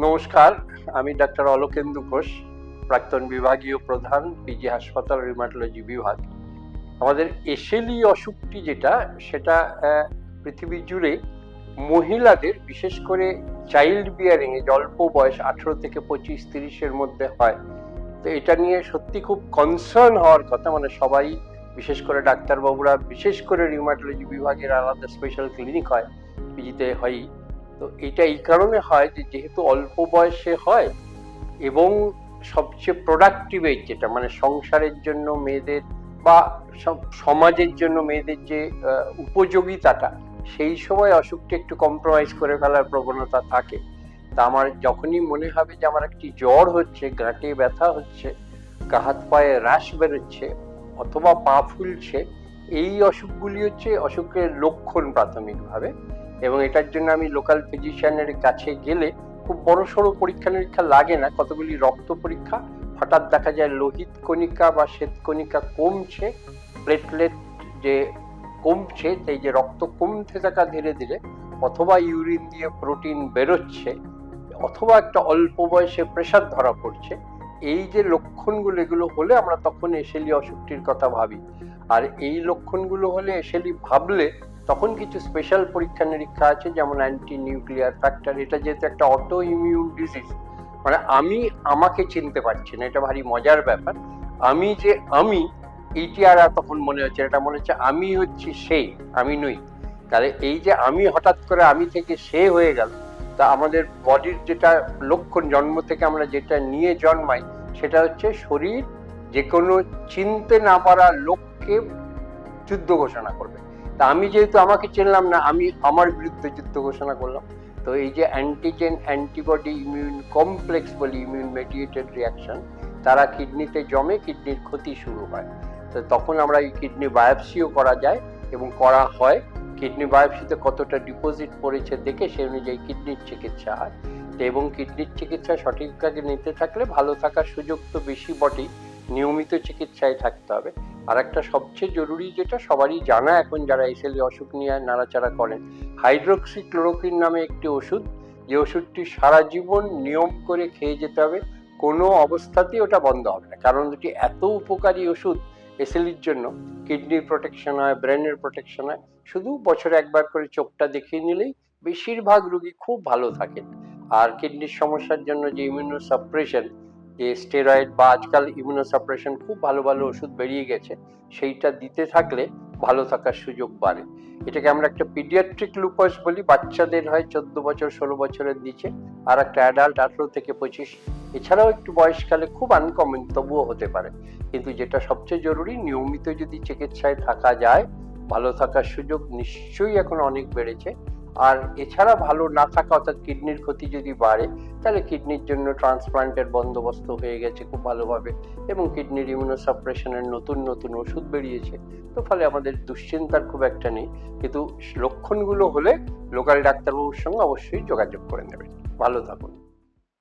নমস্কার, আমি ডাক্তার অলোকেন্দু ঘোষ, প্রাক্তন বিভাগীয় প্রধান, পিজি হাসপাতাল, রিউমাটোলজি বিভাগ। আমাদের এসেলি অসুখটি যেটা, সেটা পৃথিবী জুড়ে মহিলাদের, বিশেষ করে চাইল্ড বিয়ারিং এ, অল্প বয়স 18 থেকে 25-30-এর মধ্যে হয়। তো এটা নিয়ে সত্যি খুব কনসার্ন হওয়ার কথা। মানে সবাই, বিশেষ করে ডাক্তারবাবুরা, বিশেষ করে রিউমাটোলজি বিভাগের আলাদা স্পেশাল ক্লিনিক হয়, পিজিতে হয়ই। তো এটা এই কারণে হয় যে যেহেতু অল্প বয়সে হয় এবং সবচেয়ে প্রোডাক্টিভ এজ যেটা, মানে সংসারের জন্য মেয়েদের বা সমাজের জন্য মেয়েদের যে উপযোগিতাটা, সেই সময় অসুখটা একটু কম্প্রোমাইজ করে ফেলার প্রবণতা থাকে। তা আমার যখনই মনে হবে যে আমার একটি জ্বর হচ্ছে, গাঁটে ব্যথা হচ্ছে, গা হাত পায়ে র্যাশ বেরোচ্ছে অথবা পা ফুলছে, এই অসুখগুলি হচ্ছে অসুখের লক্ষণ প্রাথমিকভাবে। এবং এটার জন্য আমি লোকাল ফিজিশিয়ানের কাছে গেলে খুব বড় সড়ো পরীক্ষা নিরীক্ষা লাগে না, কতগুলি রক্ত পরীক্ষা, হঠাৎ দেখা যায় লোহিত কণিকা বা শ্বেত কণিকা কমছে, প্লেটলেট যে কমছে, সেই যে রক্ত কমতে থাকা ধীরে ধীরে, অথবা ইউরিন দিয়ে প্রোটিন বেরোচ্ছে, অথবা একটা অল্প বয়সে প্রেসার ধরা পড়ছে, এই যে লক্ষণগুলো, এগুলো হলে আমরা তখন এসেলি অসুখটির কথা ভাবি। আর এই লক্ষণগুলো হলে, এসেলি ভাবলে, তখন কিছু স্পেশাল পরীক্ষা নিরীক্ষা আছে, যেমন অ্যান্টি নিউক্লিয়ার ফ্যাক্টর। এটা যেহেতু একটা অটো ইমিউন ডিজিজ, মানে আমি আমাকে চিনতে পারছি না, এটা ভারী মজার ব্যাপার। আমি যে আমি, এইটি আর তখন মনে হচ্ছে, এটা মনে হচ্ছে আমি হচ্ছি সে, আমি নই। তাহলে এই যে আমি হঠাৎ করে আমি থেকে সে হয়ে গেল, তা আমাদের বডির যেটা লক্ষণ, জন্ম থেকে আমরা যেটা নিয়ে জন্মাই, সেটা হচ্ছে শরীর যে কোনো চিনতে না পারা লোককে যুদ্ধ ঘোষণা করবে। তা আমি যেহেতু আমাকে চিনলাম না, আমি আমার বিরুদ্ধে যুদ্ধ ঘোষণা করলাম। তো এই যে অ্যান্টিজেন অ্যান্টিবডি ইমিউন কমপ্লেক্স বলি, ইমিউন মেডিয়েটেড রিয়াকশন, তারা কিডনিতে জমে, কিডনির ক্ষতি শুরু হয়। তো তখন আমরা এই কিডনি বায়োপসিও করা যায় এবং করা হয়। কিডনি বায়োপসিতে কতটা ডিপোজিট পড়েছে দেখে সে অনুযায়ী কিডনির চিকিৎসা হয়। এবং কিডনির চিকিৎসা সঠিকভাবে নিতে থাকলে ভালো থাকার সুযোগ তো বেশি বটেই, নিয়মিত চিকিৎসায় থাকতে হবে। আর একটা সবচেয়ে জরুরি, যেটা সবারই জানা এখন যারা এসএলই অসুখ নিয়ে নাড়াচাড়া করেন, হাইড্রোক্সিক্লোরোকুইন নামে একটি ওষুধ, যে ওষুধটি সারা জীবন নিয়ম করে খেয়ে যেতে হবে, কোনো অবস্থাতেই ওটা বন্ধ হবে না। কারণ এটি এত উপকারী ওষুধ এসএলইর জন্য, কিডনির প্রোটেকশন হয়, ব্রেনের প্রোটেকশন হয়। শুধু বছরে একবার করে চোখটা দেখিয়ে নিলেই বেশিরভাগ রোগী খুব ভালো থাকেন। আর কিডনির সমস্যার জন্য যে ইমিউনোসাপ্রেশন, যে স্টেরয়েড বা আজকাল ইমিউনোসাপ্রেশন খুব ভালো ভালো ওষুধ বেরিয়ে গেছে, সেইটা দিতে থাকলে ভালো থাকার সুযোগ বাড়ে। এটাকে আমরা একটা পিডিয়াট্রিক লুপাস বলি, বাচ্চাদের হয় 14 বছর 16 বছরের নিচে, আর একটা অ্যাডাল্ট 18 থেকে 25। এছাড়াও একটু বয়সকালে খুব আনকমন, তবুও হতে পারে। কিন্তু যেটা সবচেয়ে জরুরি, নিয়মিত যদি চিকিৎসায় থাকা যায়, ভালো থাকার সুযোগ নিশ্চয়ই এখন অনেক বেড়েছে। আর এছাড়া ভালো না থাকা, অর্থাৎ কিডনির ক্ষতি যদি বাড়ে, তাহলে কিডনির জন্য ট্রান্সপ্লান্টের বন্দোবস্ত হয়ে গেছে খুব ভালোভাবে, এবং কিডনির ইমিউনোসাপ্রেশনের নতুন নতুন ওষুধ বেরিয়েছে। তো ফলে আমাদের দুশ্চিন্তার খুব একটা নেই। কিন্তু লক্ষণগুলো হলে লোকাল ডাক্তারবাবুর সঙ্গে অবশ্যই যোগাযোগ করে নেবেন। ভালো থাকুন।